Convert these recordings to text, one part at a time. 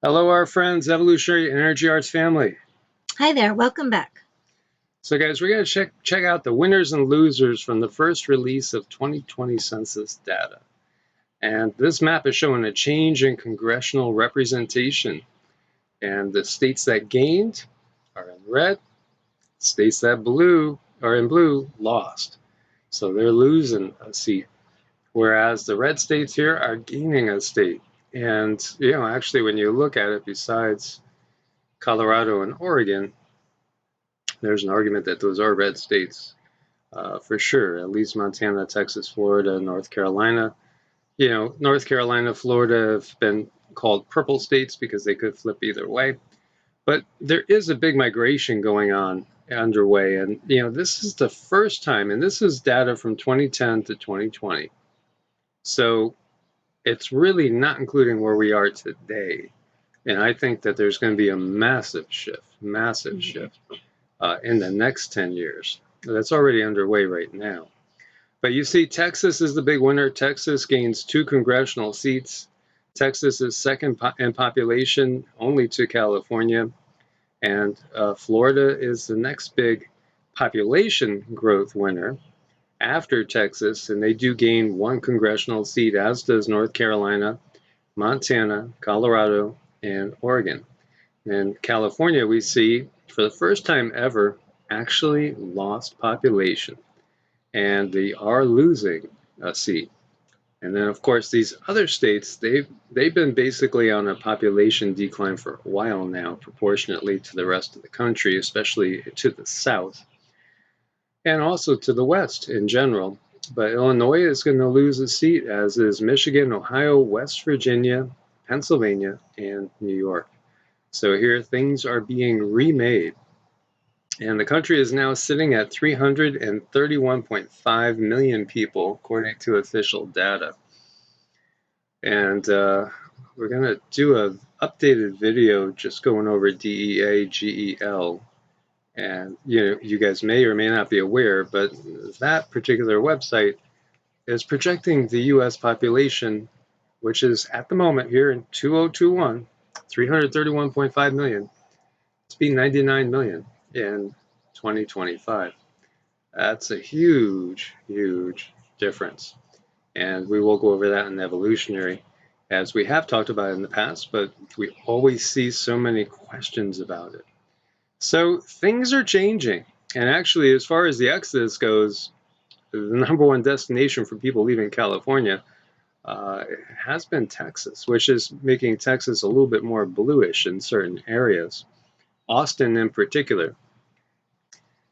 Hello, our friends, Evolutionary Energy Arts family. Hi there, welcome back. So, guys, we're going to check out the winners and losers from the first release of 2020 census data. And this map is showing a change in congressional representation. And the states that gained are in red, states that are in blue lost. So they're losing a seat. Whereas the red states here are gaining a state. And, actually, when you look at it, besides Colorado and Oregon, there's an argument that those are red states for sure. At least Montana, Texas, Florida, North Carolina. North Carolina, Florida have been called purple states because they could flip either way. But there is a big migration going on underway. And, this is the first time, and this is data from 2010 to 2020. So it's really not including where we are today. And I think that there's going to be a massive shift in the next 10 years. That's already underway right now. But you see, Texas is the big winner. Texas gains 2 congressional seats. Texas is second in population, only to California. And Florida is the next big population growth winner after Texas. And they do gain 1 congressional seat, as does North Carolina, Montana, Colorado, and Oregon. And California, we see, for the first time ever, actually lost population. And they are losing a seat. And then, of course, these other states, they've been basically on a population decline for a while now, proportionately to the rest of the country, especially to the south, and also to the west in general. But Illinois is going to lose a seat, as is Michigan, Ohio, West Virginia, Pennsylvania, and New York. So here things are being remade. And the country is now sitting at 331.5 million people, according to official data. And we're going to do an updated video just going over DEAGEL. And you guys may or may not be aware, but that particular website is projecting the U.S. population, which is at the moment here in 2021, 331.5 million, to be 99 million in 2025. That's a huge, huge difference. And we will go over that in Evolutionary, as we have talked about in the past, but we always see so many questions about it. So things are changing. And actually, as far as the exodus goes, the #1 destination for people leaving California has been Texas, which is making Texas a little bit more bluish in certain areas. Austin in particular.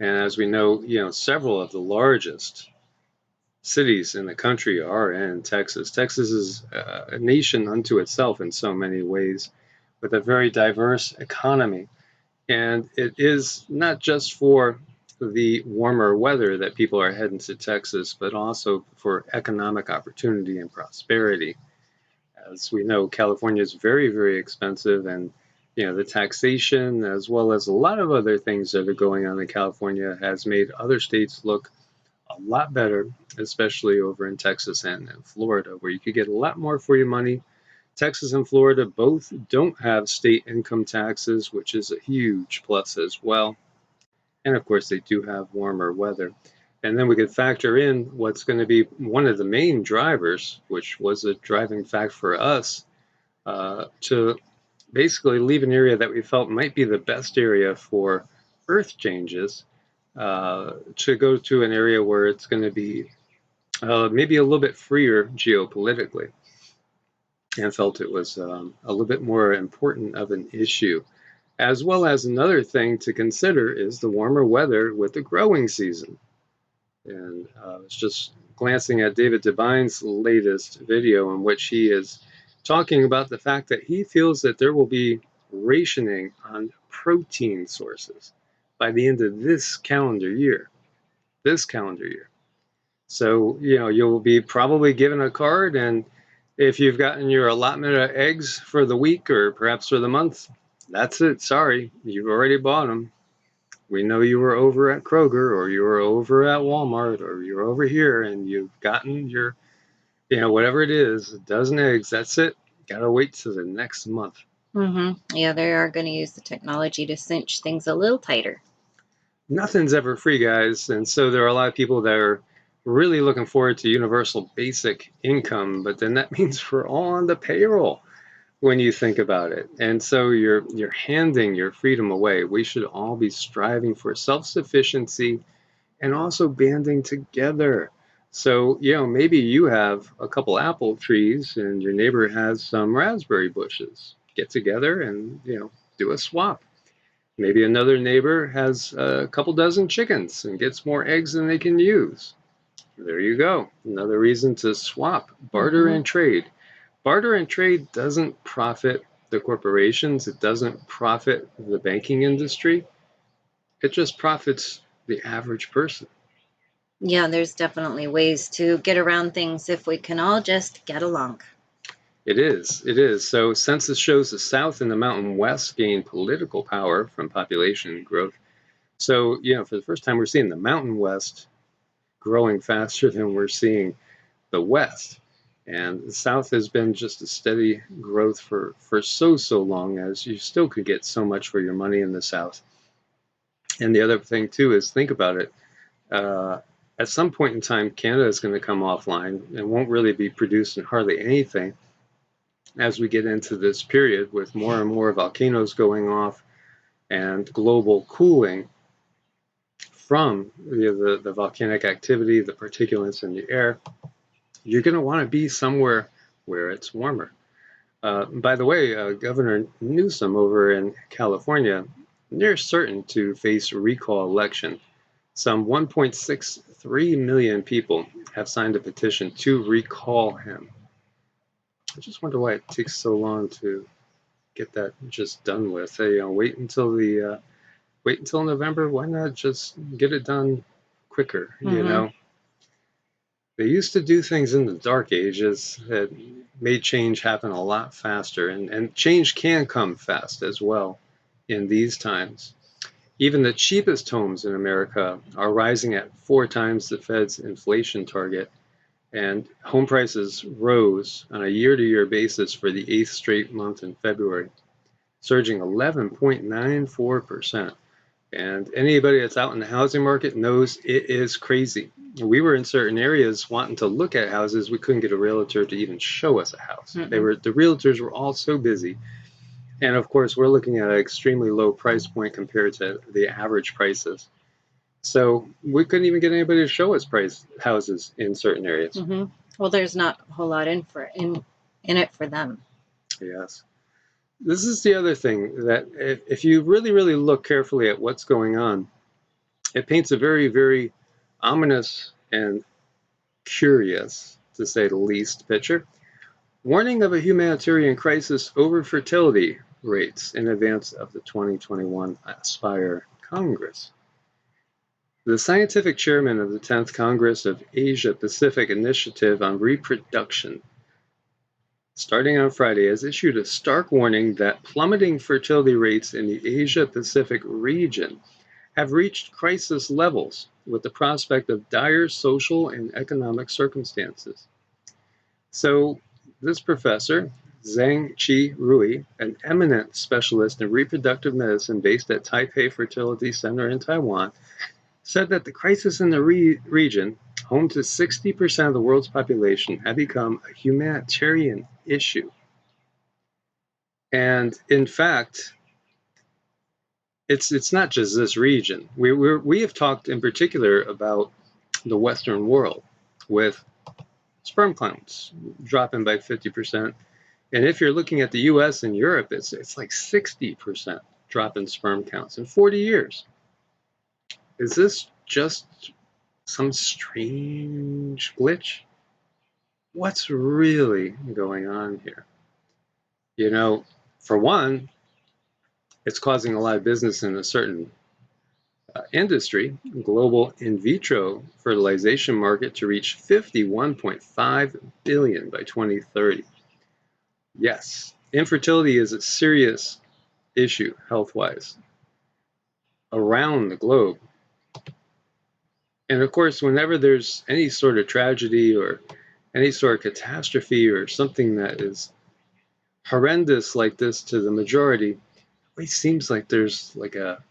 And as we know, several of the largest cities in the country are in Texas. Texas is a nation unto itself in so many ways, with a very diverse economy. And it is not just for the warmer weather that people are heading to Texas, but also for economic opportunity and prosperity. As we know, California is very, very expensive, and the taxation, as well as a lot of other things that are going on in California, has made other states look a lot better, especially over in Texas and in Florida, where you could get a lot more for your money. Texas and Florida both don't have state income taxes, which is a huge plus as well. And of course, they do have warmer weather. And then we could factor in what's going to be one of the main drivers, which was a driving factor for us to basically leave an area that we felt might be the best area for earth changes, to go to an area where it's going to be maybe a little bit freer geopolitically, and felt it was a little bit more important of an issue. As well as another thing to consider is the warmer weather with the growing season. And I was just glancing at David Devine's latest video, in which he is talking about the fact that he feels that there will be rationing on protein sources by the end of this calendar year. So, you'll be probably given a card, and if you've gotten your allotment of eggs for the week or perhaps for the month, that's it. Sorry, you've already bought them. We know you were over at Kroger, or you were over at Walmart, or you're over here, and you've gotten your, whatever it is, a dozen eggs. That's it. Gotta wait till the next month. Yeah, they are going to use the technology to cinch things a little tighter. Nothing's ever free, guys. And so there are a lot of people that are really looking forward to universal basic income, but then that means we're all on the payroll when you think about it. And so you're handing your freedom away. We should all be striving for self-sufficiency and also banding together. So, maybe you have a couple apple trees and your neighbor has some raspberry bushes. Get together and, do a swap. Maybe another neighbor has a couple dozen chickens and gets more eggs than they can use. There you go. Another reason to swap, barter and trade. Barter and trade doesn't profit the corporations. It doesn't profit the banking industry. It just profits the average person. Yeah, there's definitely ways to get around things if we can all just get along. It is. It is. So census shows the South and the Mountain West gain political power from population growth. So, for the first time, we're seeing the Mountain West growing faster than we're seeing the West. And the South has been just a steady growth for so long, as you still could get so much for your money in the South. And the other thing, too, is think about it. At some point in time, Canada is going to come offline and won't really be producing hardly anything as we get into this period with more and more volcanoes going off and global cooling from the volcanic activity, the particulates in the air. You're going to want to be somewhere where it's warmer. By the way, Governor Newsom over in California, they're certain to face a recall election. Some 1.63 million people have signed a petition to recall him. I just wonder why it takes so long to get that just done with. Hey, wait until November. Why not just get it done quicker? They used to do things in the dark ages that made change happen a lot faster, and change can come fast as well in these times. Even the cheapest homes in America are rising at 4 times the Fed's inflation target, and home prices rose on a year-to-year basis for the 8th straight month in February, surging 11.94%. And anybody that's out in the housing market knows it is crazy. We were in certain areas wanting to look at houses. We couldn't get a realtor to even show us a house. The realtors were all so busy. And of course, we're looking at an extremely low price point compared to the average prices. So we couldn't even get anybody to show us houses in certain areas. Well, there's not a whole lot in it for them. Yes. This is the other thing, that if you really, really look carefully at what's going on, it paints a very, very ominous and curious, to say the least, picture. Warning of a humanitarian crisis over fertility rates in advance of the 2021 Aspire Congress. The scientific chairman of the 10th Congress of Asia-Pacific Initiative on Reproduction, starting on Friday, has issued a stark warning that plummeting fertility rates in the Asia-Pacific region have reached crisis levels, with the prospect of dire social and economic circumstances. So this professor, Zhang Qi Rui, an eminent specialist in reproductive medicine based at Taipei Fertility Center in Taiwan, said that the crisis in the region, home to 60% of the world's population, had become a humanitarian issue. And in fact, it's not just this region. We have talked in particular about the Western world, with sperm counts dropping by 50%. And if you're looking at the US and Europe, it's like 60% drop in sperm counts in 40 years. Is this just some strange glitch? What's really going on here? For one, it's causing a lot of business in a certain industry, global in vitro fertilization market, to reach 51.5 billion by 2030. Yes, infertility is a serious issue health-wise around the globe. And of course, whenever there's any sort of tragedy or any sort of catastrophe or something that is horrendous like this to the majority, it always seems like there's like a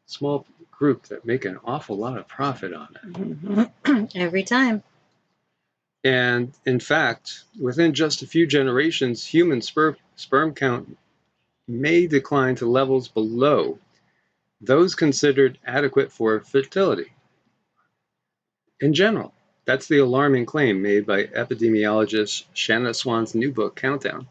small group that make an awful lot of profit on it. Every time. And in fact, within just a few generations, human sperm count may decline to levels below those considered adequate for fertility. In general, that's the alarming claim made by epidemiologist Shanna Swan's new book, Countdown,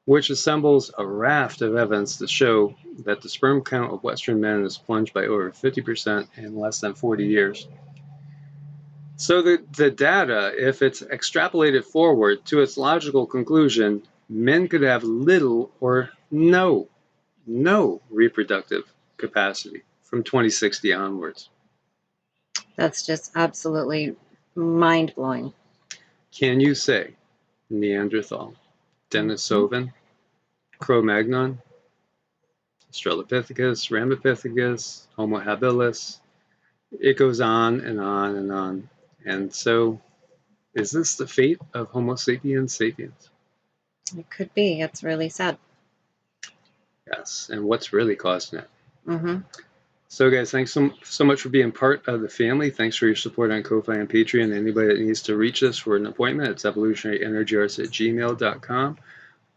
which assembles a raft of evidence to show that the sperm count of Western men has plunged by over 50% in less than 40 years. So the data, if it's extrapolated forward to its logical conclusion, men could have little or no reproductive capacity from 2060 onwards. That's just absolutely mind-blowing. Can you say Neanderthal, Denisovan, Cro-Magnon, Australopithecus, Ramapithecus, Homo habilis? It goes on and on and on. And so, is this the fate of Homo sapiens sapiens? It could be. It's really sad. Yes. And what's really causing it? Mm-hmm. So, guys, thanks so much for being part of the family. Thanks for your support on Ko-Fi and Patreon. Anybody that needs to reach us for an appointment, it's evolutionaryenergyarts@gmail.com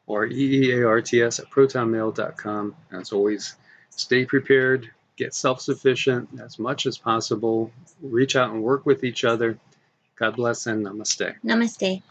or EEARTS@protonmail.com. As always, stay prepared, get self-sufficient as much as possible, reach out and work with each other. God bless and namaste. Namaste.